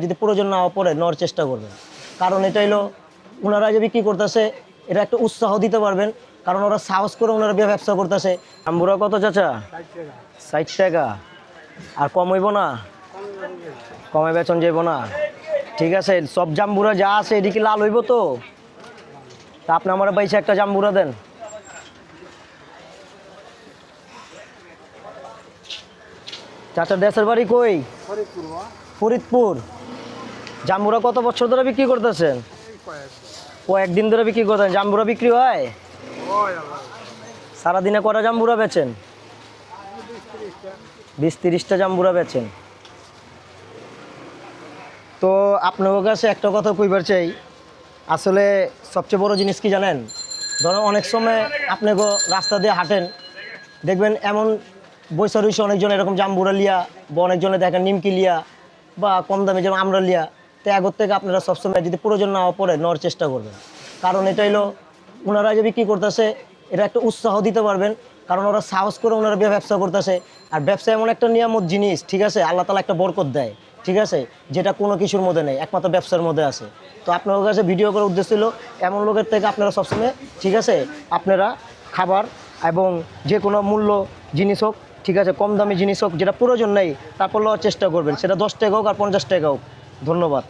যদি প্রয়োজন না পড়ে নেওয়ার চেষ্টা করবেন, কারণ এটা হলো ওনারা যে বিক্রি করতেছে এটা একটা উৎসাহ দিতে পারবেন, কারণ ওরা সাহস করে ওনারা ব্যবসা করতেছে। জাম্বুরা কত চাচা? 60 টাকা। আর কম হইব না? কমে বেচন যাইব না? ঠিক আছে, সব জাম্বুরা যা আছে এদিকে লাল হইব তো। তা আপনি আমার বাইশে একটা জাম্বুরা দেন। চাচা দেশের বাড়ি কই? ফরিদপুর। জাম্বুরা কত বছর ধরে বিক্রি করতেছেন? কয়েকদিন ধরে বিক্রি করতেন। জাম্বুরা বিক্রি হয়? সারাদিনে কটা জাম্বুরা বেচেন? 20-30টা জাম্বুরা বেচেন। তো আপনার কাছে একটা কথা কইবার চাই, আসলে সবচেয়ে বড় জিনিস কি জানেন? ধরো অনেক সময় আপনি রাস্তা দিয়ে হাঁটেন, দেখবেন এমন বৈশা রয়েছে অনেকজন এরকম জাম্বুরা লিয়া, বা অনেকজনে দেখেন নিমকি লিয়া, বা কম দামে যেমন আমরা লিয়া। তো আগর থেকে আপনারা সবসময় যদি প্রয়োজন না পড়ে নেওয়ার চেষ্টা করবেন, কারণ এটা হলো ওনারা যে বিক্রি করতেছে এটা একটা উৎসাহ দিতে পারবেন, কারণ ওরা সাহস করে ওনারা ব্যবসা করতেছে। আর ব্যবসা এমন একটা নিয়ামত জিনিস, ঠিক আছে, আল্লাহ তাআলা একটা বরকত দেয়, ঠিক আছে, যেটা কোনো কিছুর মধ্যে নেই, একমাত্র ব্যবসার মধ্যে আছে। তো আপনার কাছে ভিডিও করার উদ্দেশ্য ছিল এমন লোকের থেকে আপনারা সবসময়, ঠিক আছে, আপনারা খাবার এবং যে কোনো মূল্য জিনিস হোক, ঠিক আছে, কম দামি জিনিস হোক, যেটা প্রয়োজন নেই তারপর লওয়ার চেষ্টা করবেন, সেটা 10 টাকা হোক আর 50 টাকা হোক। ধন্যবাদ।